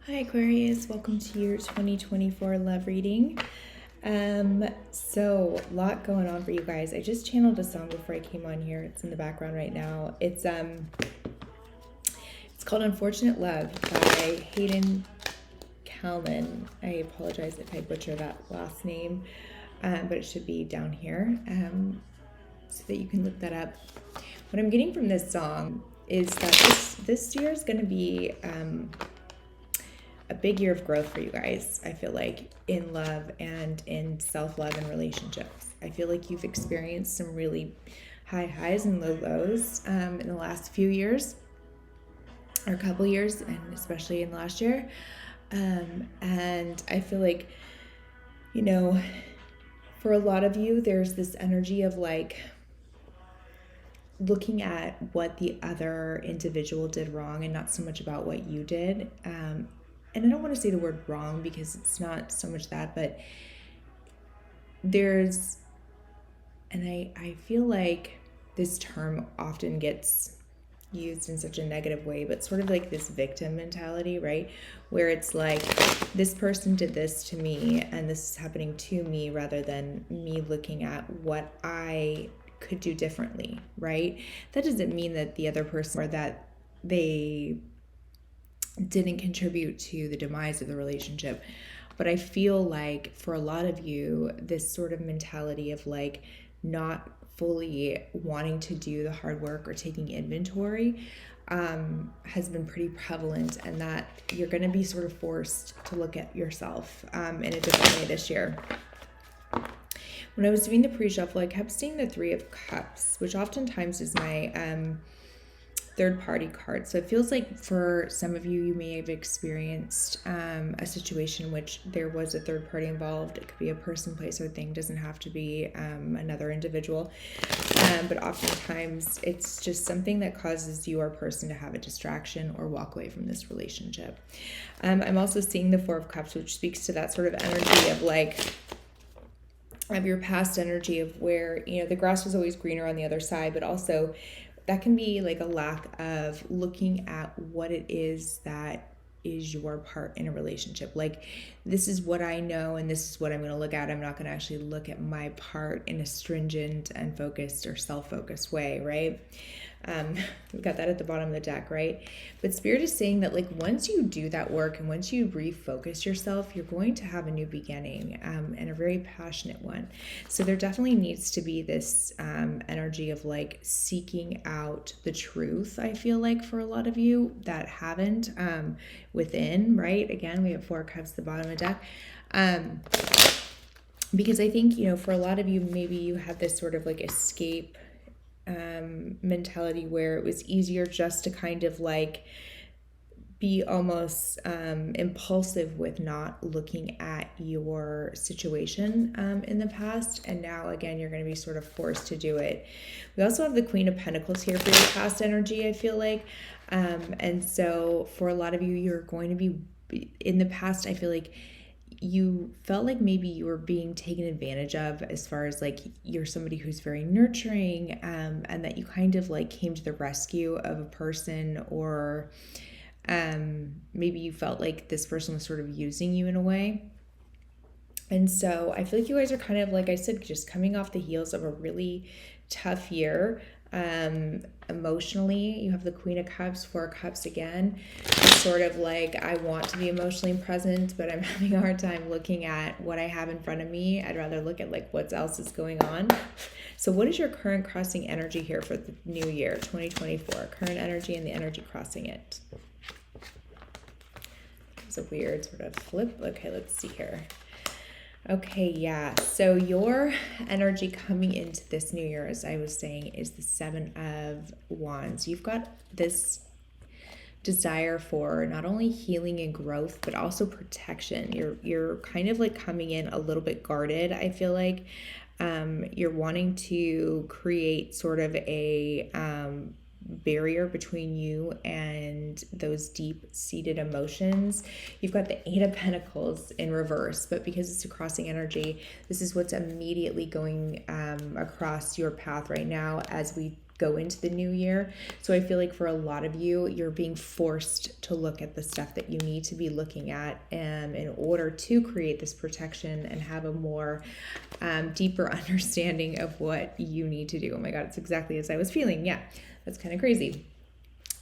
Hi Aquarius, welcome to your 2024 love reading. So a lot going on for you guys. I just channeled a song before I came on here. It's in the background right now. It's called Unfortunate Love by Hayden Kalman. I apologize if I butcher that last name, but it should be down here so that you can look that up. What I'm getting from this song is that this year is going to be a big year of growth for you guys. I feel like in love and in self-love and relationships. I feel like you've experienced some really high highs and low lows in the last few years or a couple years, and especially in the last year. And I feel like, for a lot of you, there's this energy of like looking at what the other individual did wrong and not so much about what you did. And I don't want to say the word wrong because it's not so much that, but there's, and I feel like this term often gets used in such a negative way, but sort of like this victim mentality, right? Where it's like, this person did this to me and this is happening to me, rather than me looking at what I could do differently, right? That doesn't mean that the other person or that they didn't contribute to the demise of the relationship. But I feel like for a lot of you, this sort of mentality of like not fully wanting to do the hard work or taking inventory has been pretty prevalent, and that you're going to be sort of forced to look at yourself in a different way this year. When I was doing the pre-shuffle, I kept seeing the Three of Cups, which oftentimes is my third-party card. So it feels like for some of you, you may have experienced a situation in which there was a third party involved. It could be a person, place, or thing. It doesn't have to be another individual. But oftentimes, it's just something that causes your person to have a distraction or walk away from this relationship. I'm also seeing the Four of Cups, which speaks to that sort of energy of like, of your past energy of where, the grass was always greener on the other side, but also that can be like a lack of looking at what it is that is your part in a relationship. Like, this is what I know and this is what I'm going to look at. I'm not going to actually look at my part in a stringent and focused or self-focused way, right? We've got that at the bottom of the deck, right? But Spirit is saying that like once you do that work and once you refocus yourself, you're going to have a new beginning and a very passionate one. So there definitely needs to be this energy of like seeking out the truth, I feel like, for a lot of you that haven't within, right? Again, we have Four Cups at the bottom of the deck. Because I think, for a lot of you, maybe you had this sort of like escape mentality where it was easier just to kind of like be almost impulsive with not looking at your situation in the past, and now again you're going to be sort of forced to do it. We also have the Queen of Pentacles here for your past energy, I feel like, and so for a lot of you, you're going to be in the past, I feel like you felt like maybe you were being taken advantage of, as far as like you're somebody who's very nurturing, and that you kind of like came to the rescue of a person, or maybe you felt like this person was sort of using you in a way. And so I feel like you guys are kind of, like I said, just coming off the heels of a really tough year. Emotionally, you have the Queen of Cups, Four of Cups again. It's sort of like, I want to be emotionally present, but I'm having a hard time looking at what I have in front of me. I'd rather look at like what else is going on. So what is your current crossing energy here for the new year, 2024? Current energy and the energy crossing it. It's a weird sort of flip. Okay, let's see here. Okay, yeah. So your energy coming into this new year, as I was saying, is the Seven of Wands. You've got this desire for not only healing and growth, but also protection. You're kind of like coming in a little bit guarded, I feel like. You're wanting to create sort of a barrier between you and those deep-seated emotions. You've got the Eight of Pentacles in reverse, but because it's a crossing energy, this is what's immediately going across your path right now as we go into the new year. So I feel like for a lot of you, you're being forced to look at the stuff that you need to be looking at in order to create this protection and have a more deeper understanding of what you need to do. Oh my God, it's exactly as I was feeling. Yeah, that's kind of crazy.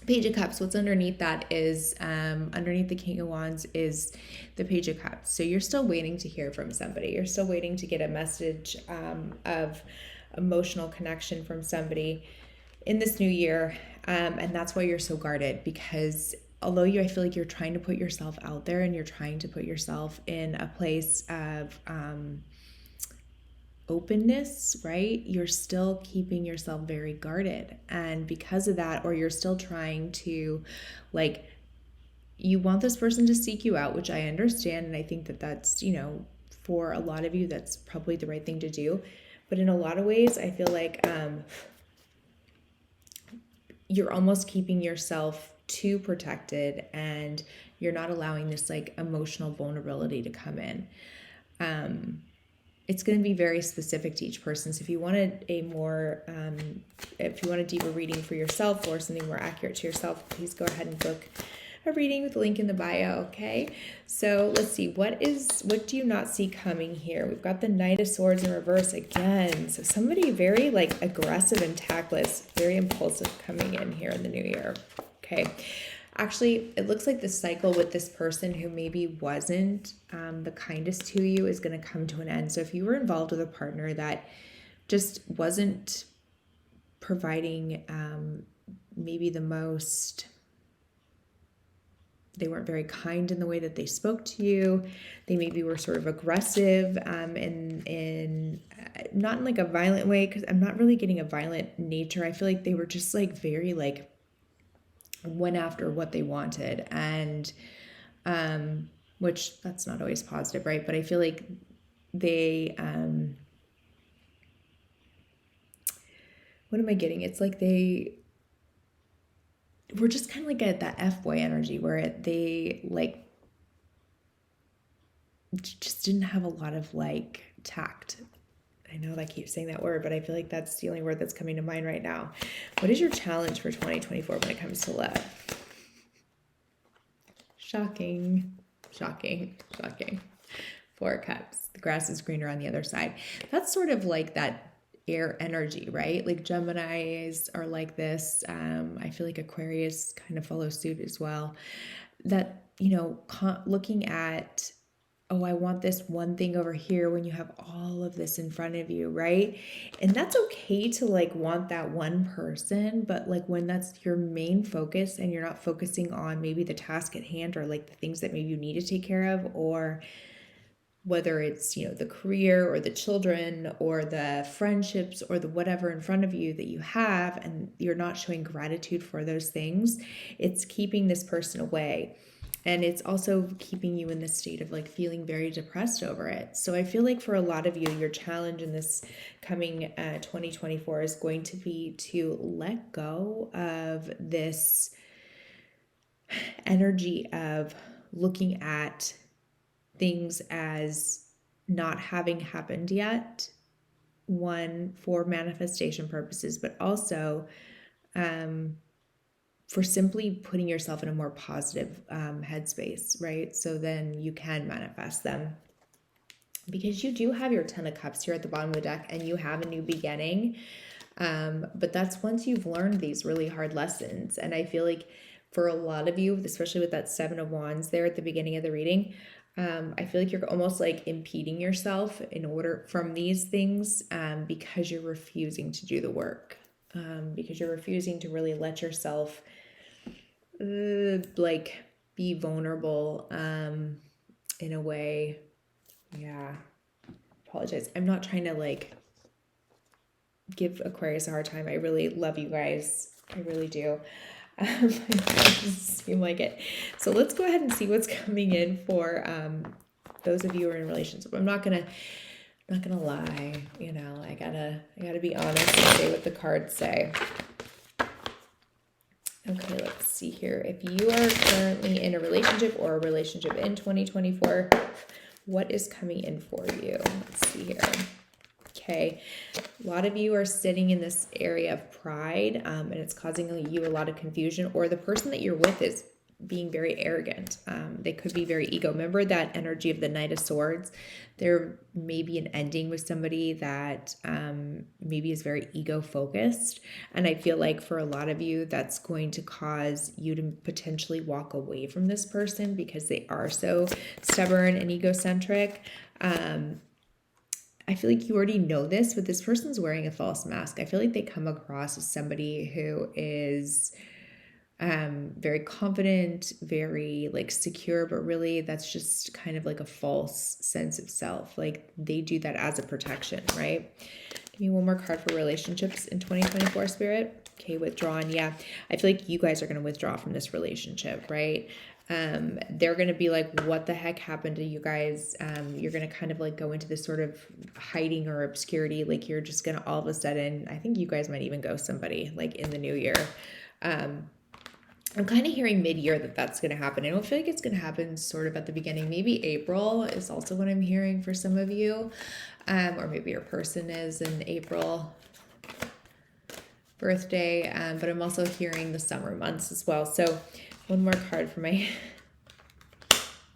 Page of Cups, what's underneath that is, underneath the King of Wands is the Page of Cups. So you're still waiting to hear from somebody. You're still waiting to get a message of emotional connection from somebody in this new year. And that's why you're so guarded, because although I feel like you're trying to put yourself out there and you're trying to put yourself in a place of openness, right? You're still keeping yourself very guarded. And because of that, or you're still trying to, like, you want this person to seek you out, which I understand. And I think that that's, for a lot of you, that's probably the right thing to do. But in a lot of ways, I feel like you're almost keeping yourself too protected, and you're not allowing this like emotional vulnerability to come in. It's going to be very specific to each person. So if you wanted if you want a deeper reading for yourself or something more accurate to yourself, please go ahead and book a reading with the link in the bio. Okay. So let's see, what do you not see coming here? We've got the Knight of Swords in reverse again. So somebody very like aggressive and tactless, very impulsive coming in here in the new year. Okay. Actually, it looks like the cycle with this person who maybe wasn't the kindest to you is going to come to an end. So if you were involved with a partner that just wasn't providing maybe the most, they weren't very kind in the way that they spoke to you. They maybe were sort of aggressive in not in like a violent way, because I'm not really getting a violent nature. I feel like they were just like very like went after what they wanted, and which that's not always positive, right? But I feel like they what am I getting? It's like they were just kind of like at that F-boy energy where they like just didn't have a lot of like tact. I know I keep saying that word, but I feel like that's the only word that's coming to mind right now. What is your challenge for 2024 when it comes to love? Shocking, shocking, shocking. 4 Cups. The grass is greener on the other side. That's sort of like that air energy, right? Like Geminis are like this. I feel like Aquarius kind of follows suit as well. That, looking at, oh, I want this one thing over here when you have all of this in front of you, right? And that's okay to like want that one person, but like when that's your main focus and you're not focusing on maybe the task at hand or like the things that maybe you need to take care of, or whether it's, the career or the children or the friendships or the whatever in front of you that you have, and you're not showing gratitude for those things, it's keeping this person away. And it's also keeping you in this state of like feeling very depressed over it. So I feel like for a lot of you, your challenge in this coming 2024 is going to be to let go of this energy of looking at things as not having happened yet. One, for manifestation purposes, but also for simply putting yourself in a more positive headspace, right? So then you can manifest them. Because you do have your 10 of Cups here at the bottom of the deck, and you have a new beginning. But that's once you've learned these really hard lessons. And I feel like for a lot of you, especially with that 7 of Wands there at the beginning of the reading, I feel like you're almost like impeding yourself from these things because you're refusing to do the work. Because you're refusing to really let yourself like be vulnerable in a way. Yeah, apologize. I'm not trying to like give Aquarius a hard time. I really love you guys. I really do. It doesn't seem like it. So let's go ahead and see what's coming in for those of you who are in relationship. I'm not gonna lie, I gotta be honest and say what the cards say. Okay, let's see here. If you are currently in a relationship or a relationship in 2024, what is coming in for you? Let's see here. Okay. A lot of you are sitting in this area of pride, and it's causing you a lot of confusion, or the person that you're with is being very arrogant. They could be very ego. Remember that energy of the Knight of Swords? There may be an ending with somebody that maybe is very ego focused. And I feel like for a lot of you, that's going to cause you to potentially walk away from this person because they are so stubborn and egocentric. I feel like you already know this, but this person's wearing a false mask. I feel like they come across as somebody who is very confident, very like secure, but really that's just kind of like a false sense of self. Like they do that as a protection, right? Give me one more card for relationships in 2024, Spirit. Okay, withdrawn. Yeah, I feel like you guys are going to withdraw from this relationship, right? They're going to be like, what the heck happened to you guys? You're going to kind of like go into this sort of hiding or obscurity. Like you're just going to all of a sudden, I think you guys might even ghost somebody like in the new year. I'm kind of hearing mid-year that that's going to happen. I don't feel like it's going to happen sort of at the beginning. Maybe April is also what I'm hearing for some of you. Or maybe your person is in April birthday. But I'm also hearing the summer months as well. So one more card for my...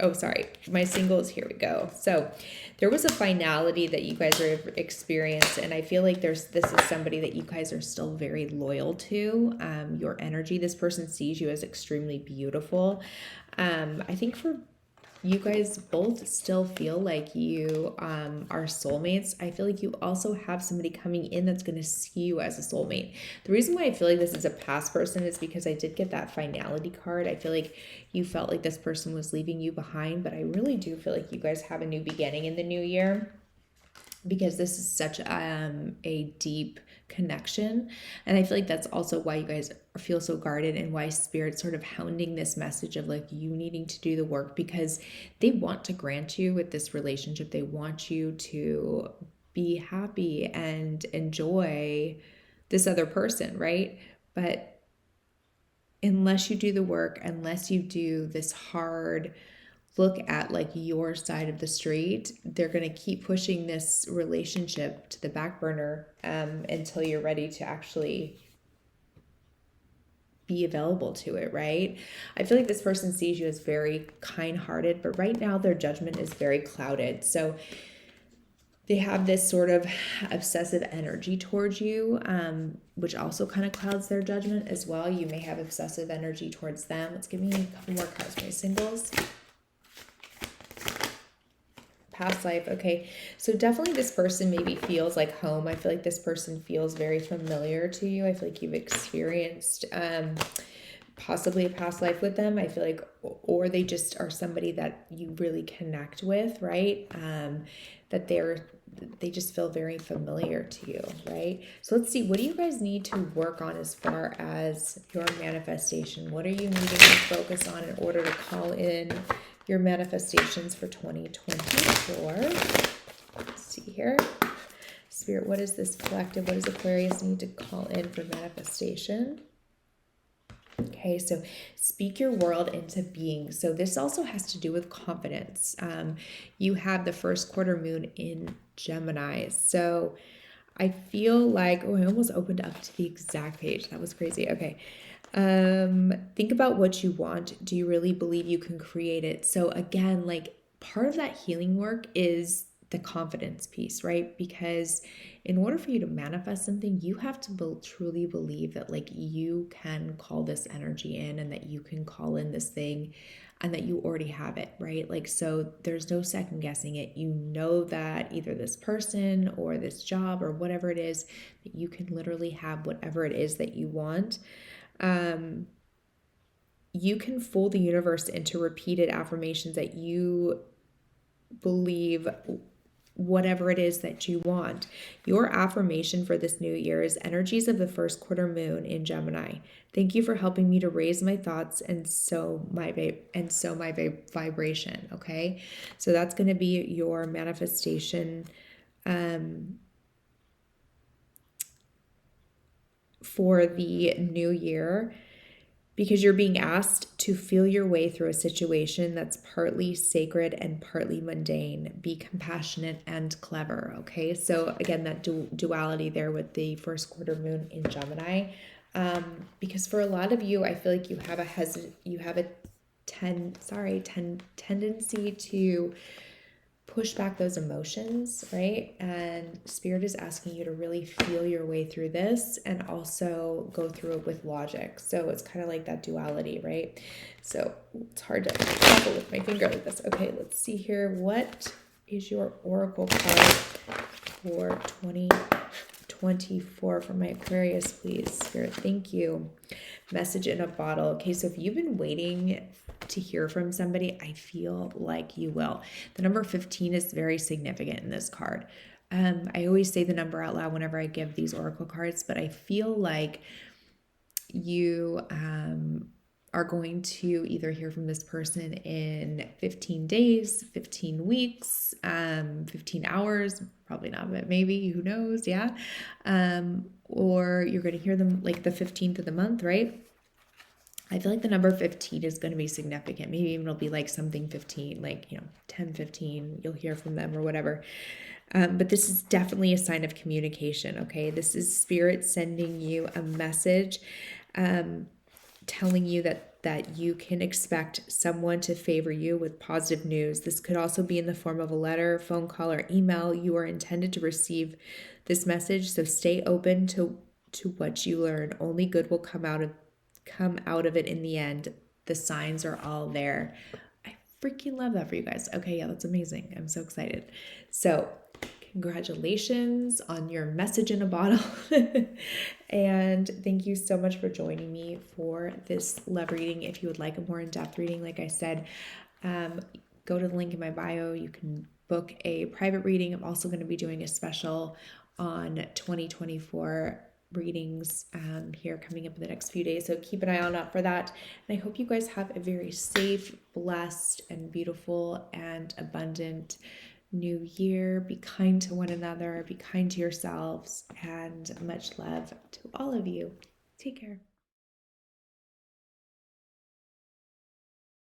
Oh, sorry. My singles. Here we go. So there was a finality that you guys are experienced, and I feel like this is somebody that you guys are still very loyal to. Your energy. This person sees you as extremely beautiful. I think for you guys both still feel like you are soulmates. I feel like you also have somebody coming in that's going to see you as a soulmate. The reason why I feel like this is a past person is because I did get that finality card. I feel like you felt like this person was leaving you behind, but I really do feel like you guys have a new beginning in the new year, because this is such a deep connection. And I feel like that's also why you guys feel so guarded, and why Spirit's sort of hounding this message of like you needing to do the work, because they want to grant you with this relationship. They want you to be happy and enjoy this other person, right? But unless you do the work, unless you do this hard look at like your side of the street, they're going to keep pushing this relationship to the back burner until you're ready to actually be available to it, right? I feel like this person sees you as very kind-hearted, but right now their judgment is very clouded. So they have this sort of obsessive energy towards you, which also kind of clouds their judgment as well. You may have obsessive energy towards them. Let's give me a couple more cards for my singles. Past life. Okay, so definitely this person maybe feels like home. I feel like this person feels very familiar to you. I feel like you've experienced possibly a past life with them. I feel like, or they just are somebody that you really connect with, right? That they just feel very familiar to you, right? So let's see, what do you guys need to work on as far as your manifestation? What are you needing to focus on in order to call in your manifestations for 2024? Let's see here. Spirit, what is this collective? What does Aquarius need to call in for manifestation? Okay, so speak your world into being. So this also has to do with confidence. You have the first quarter moon in Gemini. So I feel like, oh, I almost opened up to the exact page. That was crazy. Okay. Think about what you want. Do you really believe you can create it? So again, like part of that healing work is the confidence piece, right? Because in order for you to manifest something, you have to truly believe that like you can call this energy in, and that you can call in this thing, and that you already have it, right? Like, so there's no second guessing it. You know that either this person or this job or whatever it is, that you can literally have whatever it is that you want. You can fool the universe into repeated affirmations that you believe whatever it is that you want. Your affirmation for this new year is energies of the first quarter moon in Gemini. Thank you for helping me to raise my thoughts and so my vibration. Okay, so that's going to be your manifestation for the new year. because you're being asked to feel your way through a situation that's partly sacred and partly mundane. Be compassionate and clever, okay? So again, that duality there with the first quarter moon in Gemini. Because for a lot of you, I feel like you have a tendency to push back those emotions, right? And Spirit is asking you to really feel your way through this and also go through it with logic. So it's kind of like that duality, right? So it's hard to tackle with my finger like this. Okay, let's see here. What is your oracle card for 2024 for my Aquarius, please? Spirit, thank you. Message in a bottle. Okay, so if you've been waiting to hear from somebody, I feel like you will. The number 15 is very significant in this card. I always say the number out loud whenever I give these oracle cards, but I feel like you are going to either hear from this person in 15 days, 15 weeks, 15 hours, probably not, but maybe, who knows, yeah. Or you're going to hear them like the 15th of the month, right? I feel like the number 15 is going to be significant. Maybe even it'll be like something 15, like, 10, 15, you'll hear from them or whatever. But this is definitely a sign of communication, okay? This is Spirit sending you a message, telling you that you can expect someone to favor you with positive news. This could also be in the form of a letter, phone call, or email. You are intended to receive this message, so stay open to what you learn. Only good will come out of it in the end. The signs are all there. I freaking love that for you guys. Okay, yeah, that's amazing. I'm so excited. So congratulations on your message in a bottle. And thank you so much for joining me for this love reading. If you would like a more in-depth reading, like I said, go to the link in my bio. You can book a private reading. I'm also going to be doing a special on 2024 readings here coming up in the next few days. So keep an eye out for that. And I hope you guys have a very safe, blessed, and beautiful and abundant new year. Be kind to one another, be kind to yourselves, and much love to all of you. Take care.